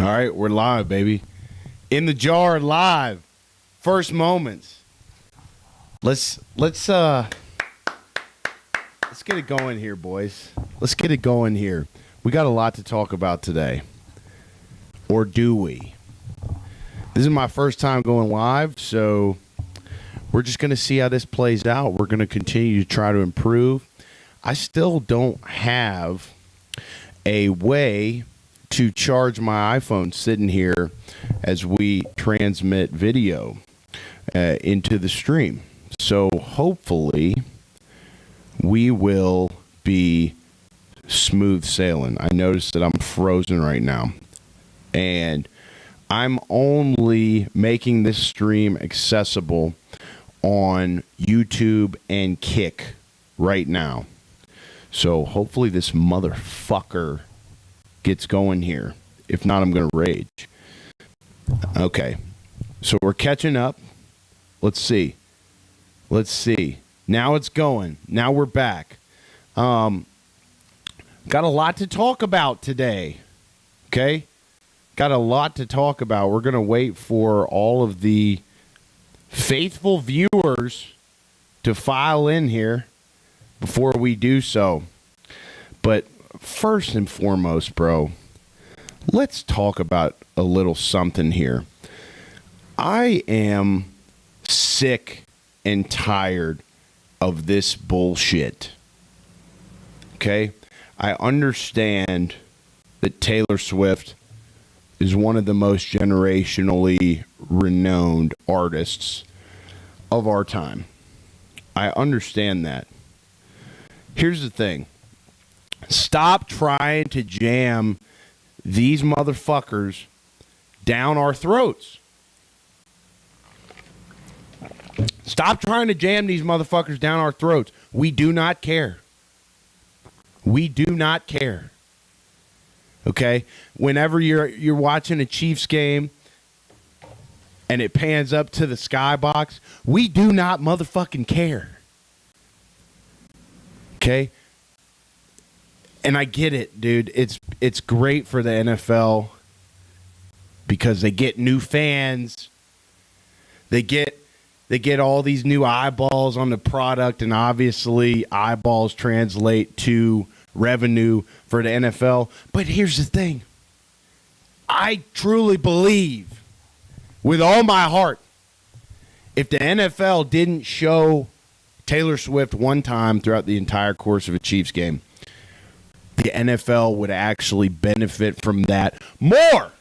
All right, we're live, baby. In the jar, live. First moments. Let's get it going here, boys. Let's get it going here. We got a lot to talk about today. Or do we? This is my first time going live, so we're just going to see how this plays out. We're going to continue to try to improve. I still don't have a way to charge my iPhone sitting here as we transmit video into the stream. So hopefully we will be smooth sailing. I noticed that I'm frozen right now. And I'm only making this stream accessible on YouTube and Kick right now. So hopefully this motherfucker gets going here. If not, I'm going to rage. Okay. So we're catching up. Let's see. Now it's going. Now we're back. Got a lot to talk about today. Okay? Got a lot to talk about. We're going to wait for all of the faithful viewers to file in here before we do so. But first and foremost, bro, let's talk about a little something here. I am sick and tired of this bullshit. Okay? I understand that Taylor Swift is one of the most generationally renowned artists of our time. I understand that. Here's the thing. Stop trying to jam these motherfuckers down our throats. Stop trying to jam these motherfuckers down our throats. We do not care. We do not care. Okay? Whenever you're watching a Chiefs game and it pans up to the skybox, we do not motherfucking care. Okay? And I get it, dude. It's great for the NFL because they get new fans. They get all these new eyeballs on the product, and obviously eyeballs translate to revenue for the NFL. But here's the thing. I truly believe with all my heart, if the NFL didn't show Taylor Swift one time throughout the entire course of a Chiefs game, the NFL would actually benefit from that more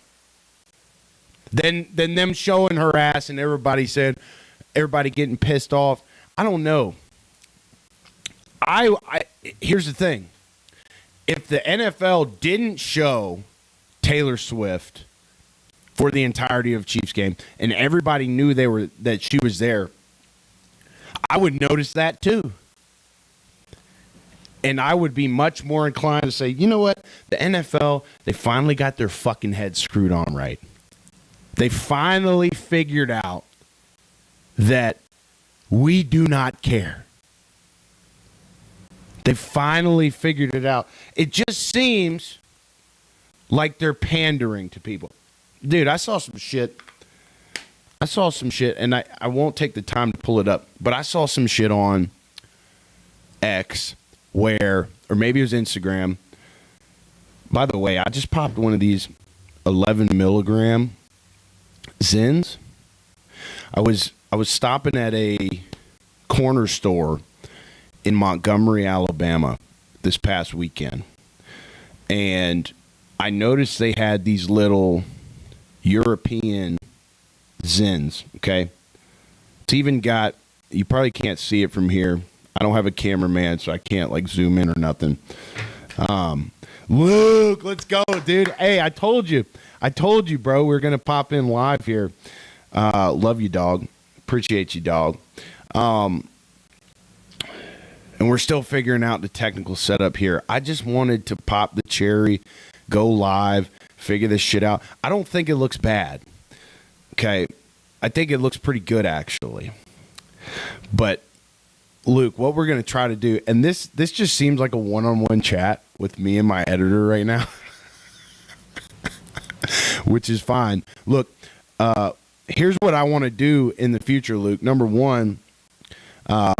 than them showing her ass and everybody getting pissed off. I don't know. Here's the thing. If the NFL didn't show Taylor Swift for the entirety of Chiefs game and everybody knew that she was there, I would notice that too. And I would be much more inclined to say, you know what? The NFL, they finally got their fucking head screwed on right. They finally figured out that we do not care. They finally figured it out. It just seems like they're pandering to people. Dude, I saw some shit, and I won't take the time to pull it up, but I saw some shit on X or maybe it was Instagram. By the way, I just popped one of these 11 milligram Zins. I was stopping at a corner store in Montgomery, Alabama this past weekend. And I noticed they had these little European Zins, okay? It's even got, you probably can't see it from here. I don't have a cameraman, so I can't like zoom in or nothing. Luke, let's go, dude. Hey, I told you, bro, we're going to pop in live here. Love you, dog. Appreciate you, dog. And we're still figuring out the technical setup here. I just wanted to pop the cherry, go live, figure this shit out. I don't think it looks bad. Okay. I think it looks pretty good, actually. But Luke, what we're going to try to do, and this just seems like a one-on-one chat with me and my editor right now. which is fine. Look, here's what I want to do in the future, Luke. Number one, I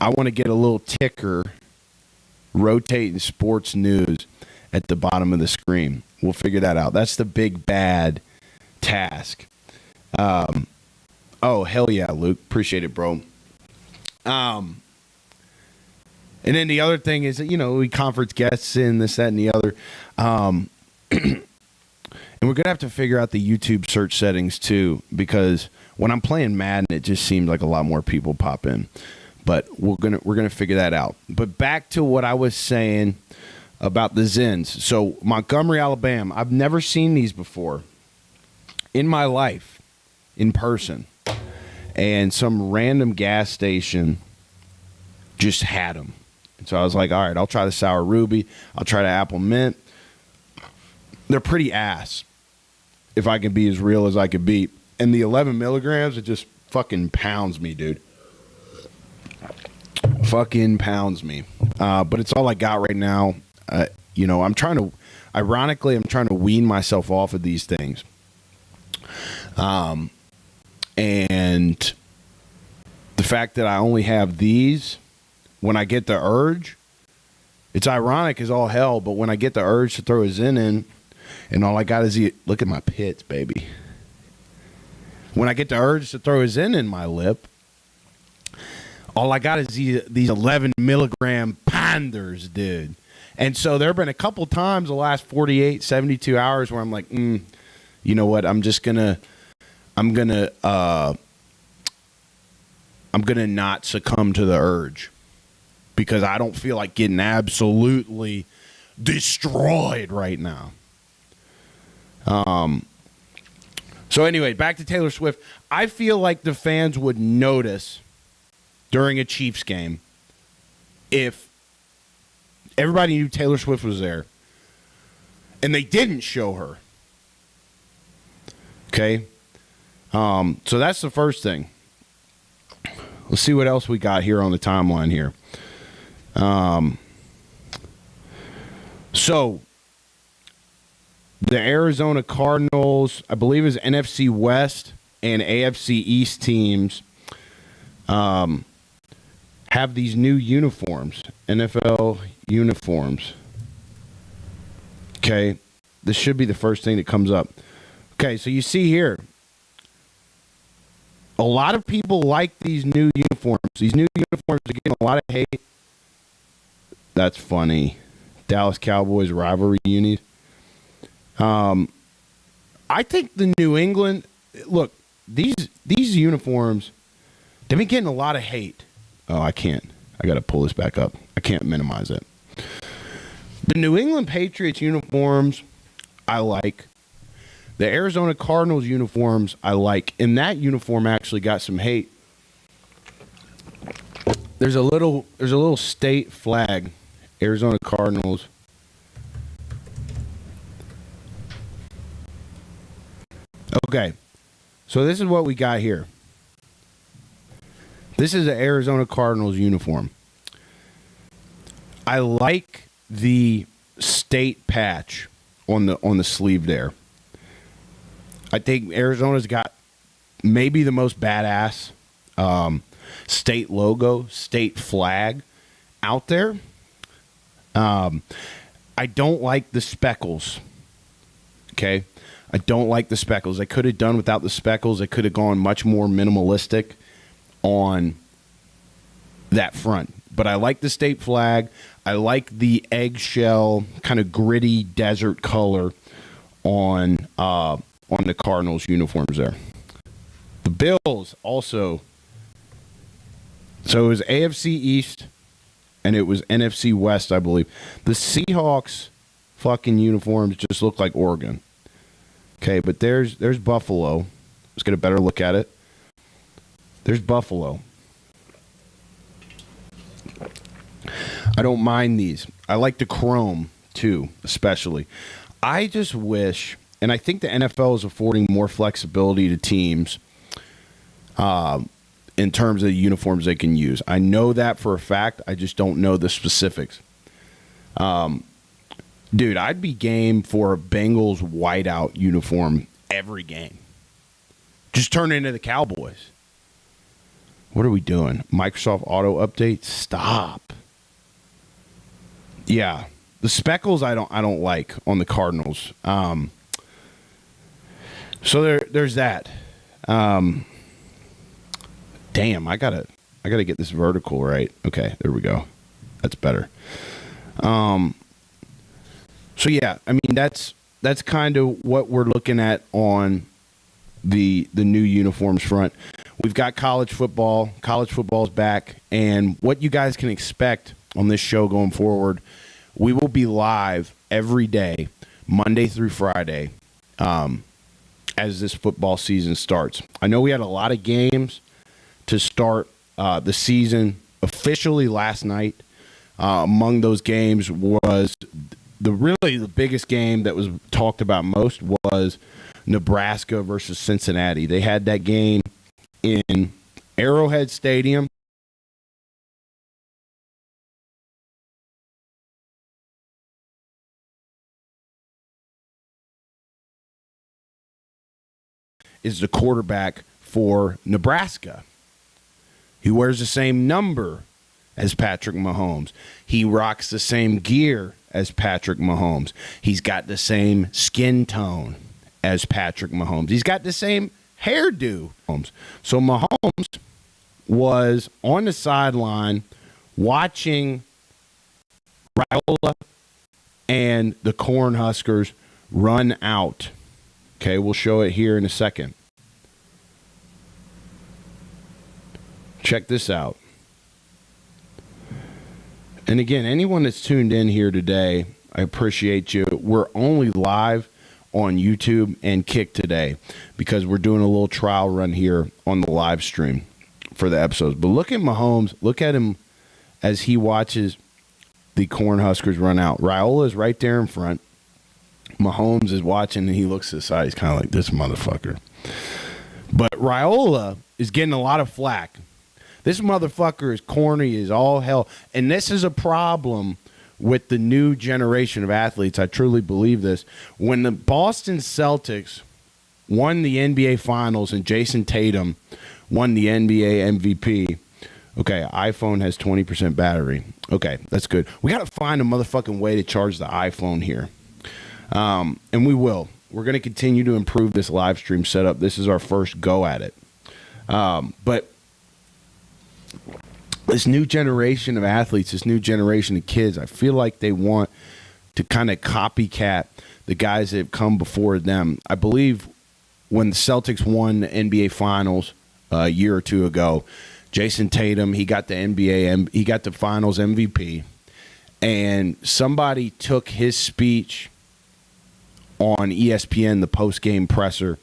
want to get a little ticker rotating sports news at the bottom of the screen. We'll figure that out. That's the big bad task. Oh, hell yeah, Luke. Appreciate it, bro. And then the other thing is that, we conference guests in this, that, and the other. And we're going to have to figure out the YouTube search settings, too, because when I'm playing Madden, it just seems like a lot more people pop in. But we're gonna figure that out. But back to what I was saying about the Zins. So Montgomery, Alabama. I've never seen these before in my life in person. And some random gas station just had them. And so I was like, all right, I'll try the Sour Ruby. I'll try the Apple Mint. They're pretty ass, if I can be as real as I could be. And the 11 milligrams, it just fucking pounds me, dude. Fucking pounds me. But it's all I got right now. I'm trying to wean myself off of these things. And the fact that I only have these, when I get the urge, it's ironic as all hell, but when I get the urge to throw a Zin in, and all I got is look at my pits, baby. When I get the urge to throw a Zin in my lip, all I got is these 11 milligram ponders, dude. And so there have been a couple times the last 48, 72 hours where I'm like, you know what? I'm gonna not succumb to the urge because I don't feel like getting absolutely destroyed right now. So anyway, back to Taylor Swift. I feel like the fans would notice during a Chiefs game if everybody knew Taylor Swift was there and they didn't show her. Okay? So that's the first thing. Let's see what else we got here on the timeline here. So the Arizona Cardinals, I believe, is NFC West and AFC East teams have these new uniforms, NFL uniforms. Okay, this should be the first thing that comes up. Okay, so you see here, a lot of people like these new uniforms. These new uniforms are getting a lot of hate. That's funny. Dallas Cowboys rivalry unis. I think the New England, look, these uniforms, they've been getting a lot of hate. Oh, I can't. I got to pull this back up. I can't minimize it. The New England Patriots uniforms, I like. The Arizona Cardinals uniforms, I like. And that uniform actually got some hate. There's a little state flag, Arizona Cardinals. Okay, so this is what we got here. This is the Arizona Cardinals uniform. I like the state patch on the sleeve there. I think Arizona's got maybe the most badass state logo, state flag out there. I don't like the speckles. Okay? I don't like the speckles. They could have done without the speckles. They could have gone much more minimalistic on that front. But I like the state flag. I like the eggshell, kind of gritty desert color on the Cardinals uniforms there. The Bills also. So it was AFC East and it was NFC West, I believe. The Seahawks fucking uniforms just look like Oregon. Okay, but there's Buffalo. Let's get a better look at it. There's Buffalo. I don't mind these. I like the chrome, too, especially. I just wish, and I think the NFL is affording more flexibility to teams in terms of the uniforms they can use. I know that for a fact. I just don't know the specifics. Dude, I'd be game for a Bengals whiteout uniform every game. Just turn into the Cowboys. What are we doing? Microsoft Auto Update? Stop. Yeah. The speckles I don't like on the Cardinals. So there's that. Damn, I gotta get this vertical right. Okay, there we go. That's better. So yeah, I mean that's kind of what we're looking at on the new uniforms front. We've got college football. College football's back, and what you guys can expect on this show going forward, we will be live every day, Monday through Friday, as this football season starts. I know we had a lot of games to start the season officially last night. Among those games was the biggest game that was talked about most was Nebraska versus Cincinnati. They had that game in Arrowhead Stadium. Is the quarterback for Nebraska. He wears the same number as Patrick Mahomes. He rocks the same gear as Patrick Mahomes. He's got the same skin tone as Patrick Mahomes. He's got the same hairdo. So Mahomes was on the sideline watching Raiola and the Cornhuskers run out. Okay, we'll show it here in a second. Check this out. And again, anyone that's tuned in here today, I appreciate you. We're only live on YouTube and Kick today because we're doing a little trial run here on the live stream for the episodes. But look at Mahomes. Look at him as he watches the Cornhuskers run out. Raiola is right there in front. Mahomes is watching, and he looks to the side. He's kind of like, this motherfucker. But Raiola is getting a lot of flack. This motherfucker is corny as all hell. And this is a problem with the new generation of athletes. I truly believe this. When the Boston Celtics won the NBA Finals and Jason Tatum won the NBA MVP, okay, iPhone has 20% battery. Okay, that's good. We got to find a motherfucking way to charge the iPhone here. And we will. We're going to continue to improve this live stream setup. This is our first go at it. But this new generation of athletes, this new generation of kids, I feel like they want to kind of copycat the guys that have come before them. I believe when the Celtics won the NBA Finals a year or two ago, Jason Tatum, he got the Finals MVP, and somebody took his speech on ESPN, the post-game presser,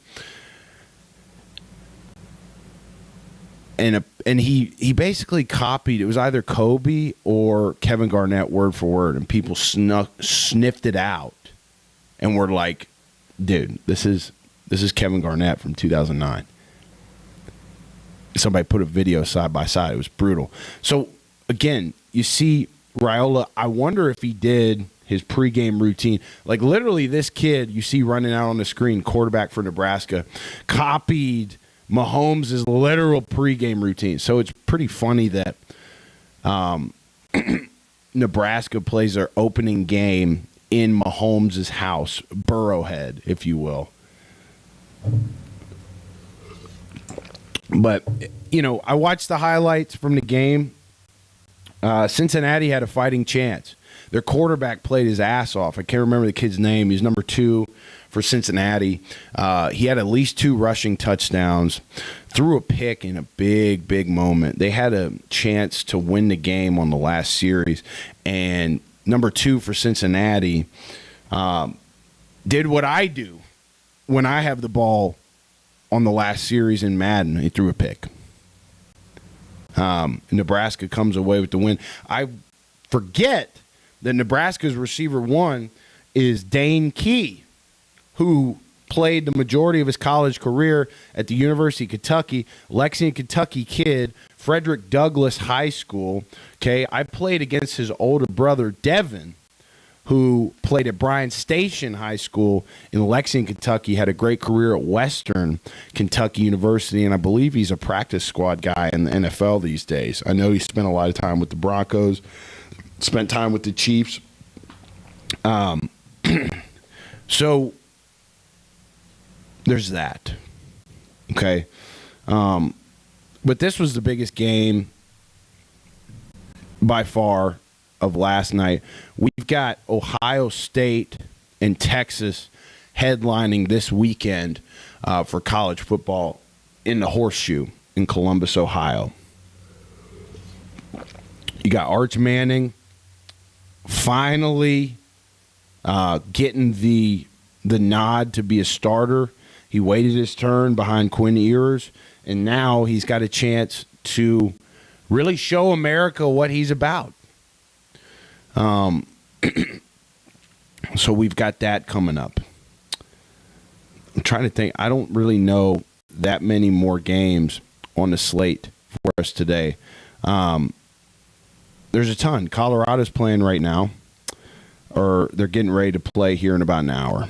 and he basically copied. It was either Kobe or Kevin Garnett word for word, and people sniffed it out and were like, dude, this is Kevin Garnett from 2009. Somebody put a video side by side. It was brutal. So again, you see Raiola, I wonder if he did his pregame routine. Like literally this kid you see running out on the screen, quarterback for Nebraska, copied Mahomes' literal pregame routine. So it's pretty funny that Nebraska plays their opening game in Mahomes' house, Burrowhead, if you will. But, you know, I watched the highlights from the game. Cincinnati had a fighting chance. Their quarterback played his ass off. I can't remember the kid's name. He's number 2 for Cincinnati. He had at least 2 rushing touchdowns, threw a pick in a big, big moment. They had a chance to win the game on the last series. And number 2 for Cincinnati did what I do when I have the ball on the last series in Madden. He threw a pick. Nebraska comes away with the win. I forget that Nebraska's receiver 1 is Dane Key, who played the majority of his college career at the University of Kentucky, Lexington, Kentucky kid, Frederick Douglass High School. Okay, I played against his older brother, Devin, who played at Bryan Station High School in Lexington, Kentucky, had a great career at Western Kentucky University, and I believe he's a practice squad guy in the NFL these days. I know he spent a lot of time with the Broncos, spent time with the Chiefs. So there's that. Okay. But this was the biggest game by far of last night. We've got Ohio State and Texas headlining this weekend for college football in the Horseshoe in Columbus, Ohio. You got Arch Manning finally getting the nod to be a starter. He waited his turn behind Quinn Ewers, and now he's got a chance to really show America what he's about. So we've got that coming up. I'm trying to think. I don't really know that many more games on the slate for us today. There's a ton. Colorado's playing right now, or they're getting ready to play here in about an hour.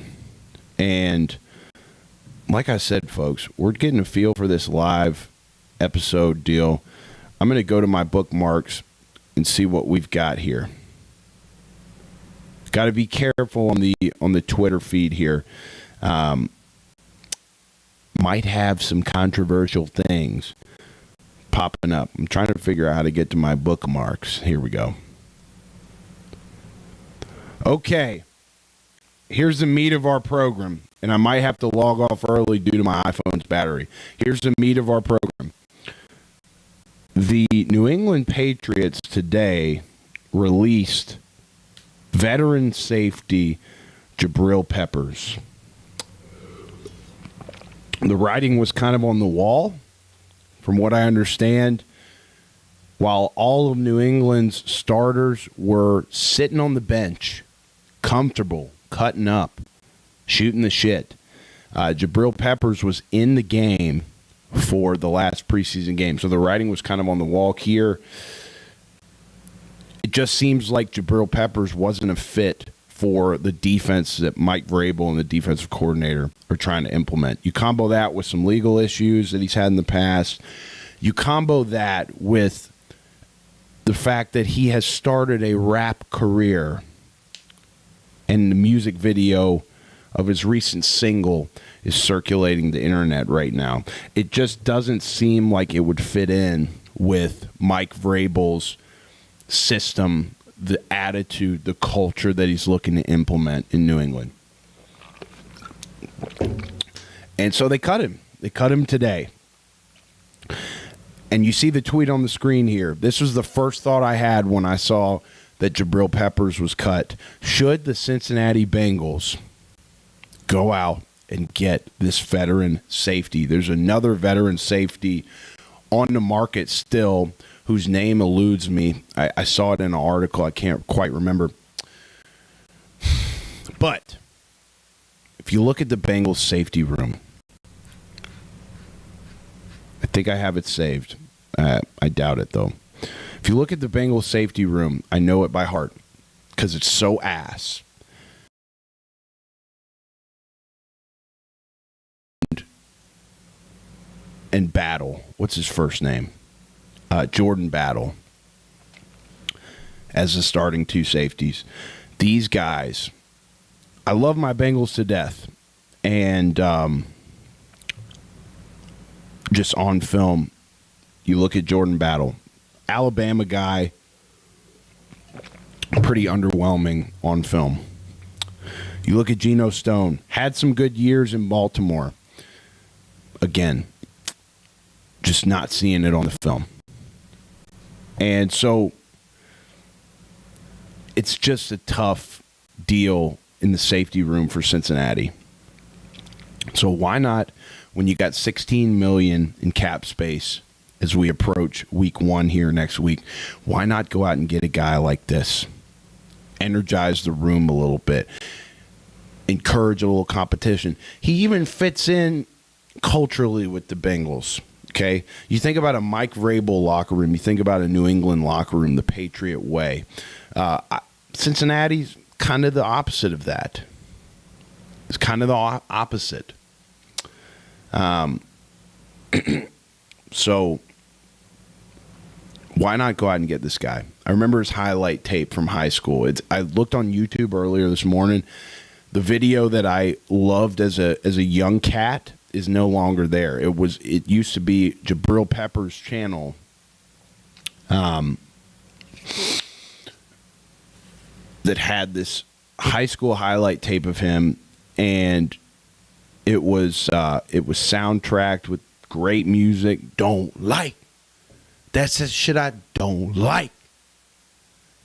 And like I said, folks, we're getting a feel for this live episode deal. I'm going to go to my bookmarks and see what we've got here. Got to be careful on the Twitter feed here. Might have some controversial things popping up. I'm trying to figure out how to get to my bookmarks. Here we go. Okay. Here's the meat of our program, and I might have to log off early due to my iPhone's battery. Here's the meat of our program. The New England Patriots today released veteran safety Jabrill Peppers. The writing was kind of on the wall, from what I understand. While all of New England's starters were sitting on the bench, comfortable, cutting up, shooting the shit, Jabrill Peppers was in the game for the last preseason game. So the writing was kind of on the wall here. It just seems like Jabrill Peppers wasn't a fit for the defense that Mike Vrabel and the defensive coordinator are trying to implement. You combo that with some legal issues that he's had in the past. You combo that with the fact that he has started a rap career, and the music video of his recent single is circulating the internet right now. It just doesn't seem like it would fit in with Mike Vrabel's system, the attitude, the culture that he's looking to implement in New England. And so they cut him. They cut him today. And you see the tweet on the screen here. This was the first thought I had when I saw that Jabrill Peppers was cut. Should the Cincinnati Bengals go out and get this veteran safety? There's another veteran safety on the market still whose name eludes me. I saw it in an article. I can't quite remember. But if you look at the Bengals safety room, I think I have it saved. I doubt it, though. If you look at the Bengals safety room, I know it by heart because it's so ass. And Battle. What's his first name? Jordan Battle. As the starting two safeties. These guys, I love my Bengals to death. And just on film, you look at Jordan Battle. Alabama guy, pretty underwhelming on film. You look at Geno Stone, had some good years in Baltimore. Again, just not seeing it on the film. And so it's just a tough deal in the safety room for Cincinnati. So why not, when you got $16 million in cap space as we approach week 1 here next week, why not go out and get a guy like this? Energize the room a little bit. Encourage a little competition. He even fits in culturally with the Bengals. Okay? You think about a Mike Vrabel locker room. You think about a New England locker room, the Patriot way. Cincinnati's kind of the opposite of that. It's kind of the opposite. So why not go out and get this guy? I remember his highlight tape from high school. I looked on YouTube earlier this morning. The video that I loved as a young cat is no longer there. It used to be Jabrill Peppers' channel. That had this high school highlight tape of him, and it was soundtracked with great music. Don't like. That's the shit I don't like.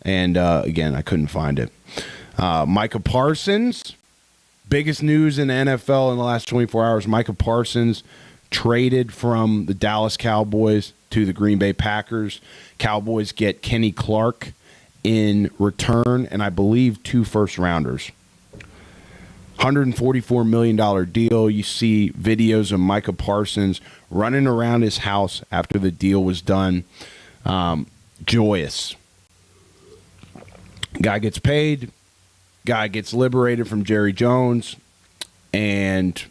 And again, I couldn't find it. Micah Parsons, biggest news in the NFL in the last 24 hours. Micah Parsons traded from the Dallas Cowboys to the Green Bay Packers. Cowboys get Kenny Clark in return, and I believe 2 first-rounders. $144 million deal. You see videos of Micah Parsons running around his house after the deal was done. Joyous. Guy gets paid. Guy gets liberated from Jerry Jones. And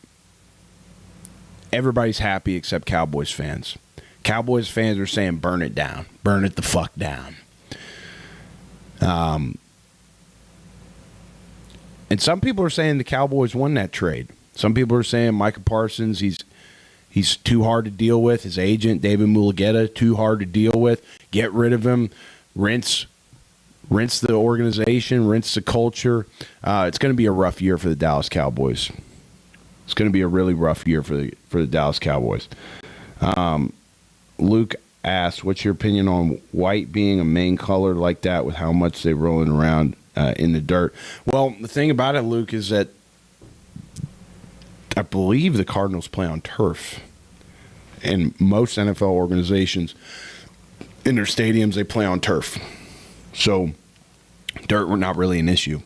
everybody's happy except Cowboys fans. Cowboys fans are saying, burn it down. Burn it the fuck down. And some people are saying the Cowboys won that trade. Some people are saying Micah Parsons, he's too hard to deal with. His agent, David Mulugeta, too hard to deal with. Get rid of him. Rinse the organization. Rinse the culture. It's going to be a rough year for the Dallas Cowboys. It's going to be a really rough year for the Dallas Cowboys. Luke asked, what's your opinion on white being a main color like that with how much they're rolling around in the dirt? Well, the thing about it, Luke, is that I believe the Cardinals play on turf. And most NFL organizations, in their stadiums, they play on turf. So dirt were not really an issue.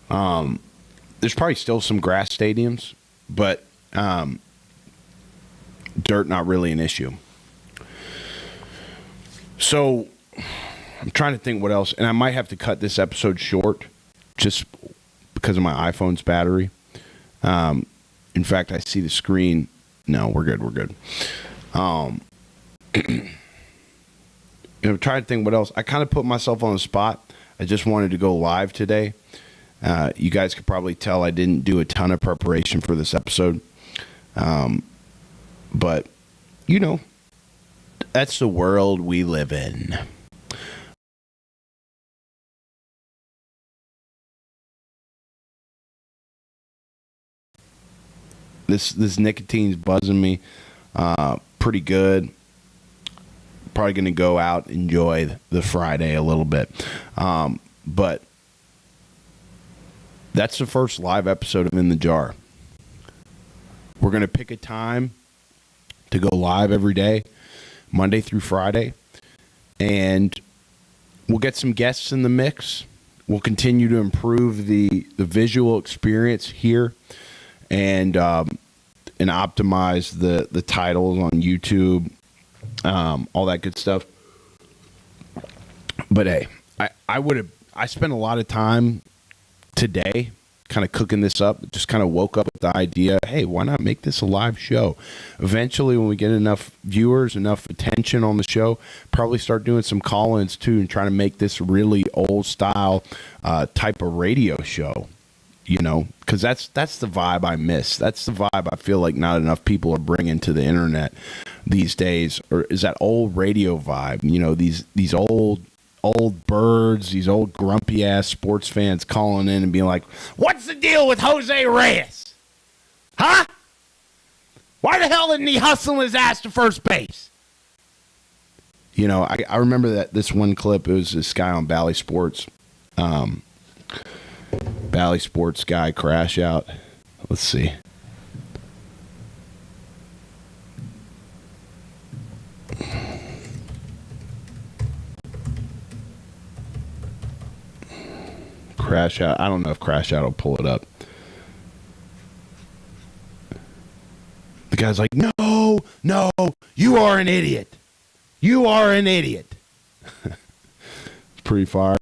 There's probably still some grass stadiums, but dirt not really an issue. So I'm trying to think what else, and I might have to cut this episode short just because of my iPhone's battery. In fact, I see the screen. No, we're good. I'm trying to think what else. I kind of put myself on the spot. I just wanted to go live today. You guys could probably tell I didn't do a ton of preparation for this episode. But, you know, that's the world we live in. This nicotine's buzzing me pretty good. Probably going to go out, enjoy the Friday a little bit. But that's the first live episode of In the Jar. We're going to pick a time to go live every day, Monday through Friday. And we'll get some guests in the mix. We'll continue to improve the visual experience here and optimize the titles on YouTube, all that good stuff. But hey, I spent a lot of time today kind of cooking this up. Just kind of woke up with the idea, hey, why not make this a live show? Eventually, when we get enough viewers, enough attention on the show, probably start doing some call-ins too and trying to make this really old style type of radio show. You know, because that's the vibe I miss. That's the vibe I feel like not enough people are bringing to the internet these days, or is that old radio vibe. You know, these old birds, these old grumpy ass sports fans calling in and being like, "What's the deal with Jose Reyes? Huh? Why the hell didn't he hustle his ass to first base?" You know, I remember that this one clip. It was this guy on Bally Sports. Bally Sports guy crash out. Let's see. Crash out. I don't know if Crash Out will pull it up. The guy's like, no, you are an idiot. You are an idiot. It's pretty fire.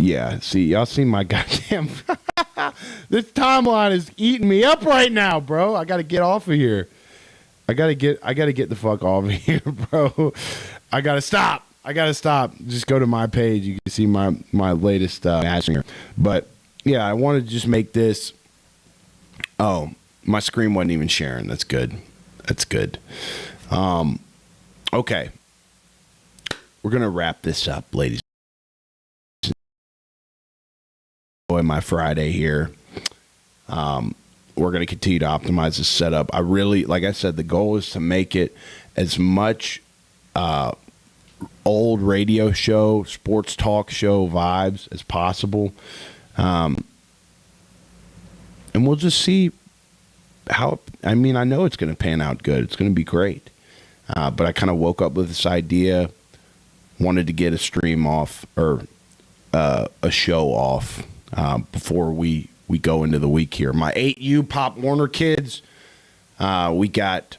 Yeah, see, y'all see my goddamn. This timeline is eating me up right now, bro. I got to get off of here. I gotta get the fuck off of here, bro. I gotta stop. Just go to my page. You can see my latest matching. But yeah, I wanted to just make this. Oh, my screen wasn't even sharing. That's good. Okay, we're gonna wrap this up, ladies. Enjoy my Friday here. We're going to continue to optimize the setup. I really, like I said, the goal is to make it as much old radio show, sports talk show vibes as possible. And we'll just see how, I know it's going to pan out good. It's going to be great. But I kind of woke up with this idea, wanted to get a stream off or a show off before we go into the week here. My 8U Pop Warner kids, we got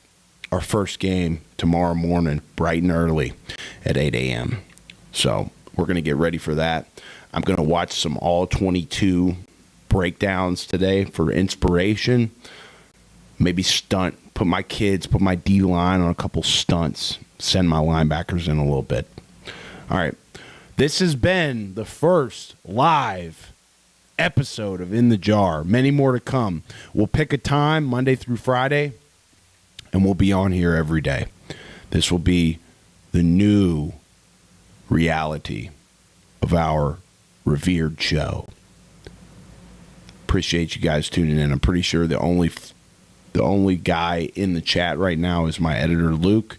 our first game tomorrow morning, bright and early at 8 a.m. So we're going to get ready for that. I'm going to watch some all-22 breakdowns today for inspiration. Maybe put my D-line on a couple stunts, send my linebackers in a little bit. All right. This has been the first live episode of In the Jar. Many more to come. We'll pick a time Monday through Friday, and we'll be on here every day. This will be the new reality of our revered show. Appreciate you guys tuning in. I'm pretty sure the only guy in the chat right now is my editor, Luke.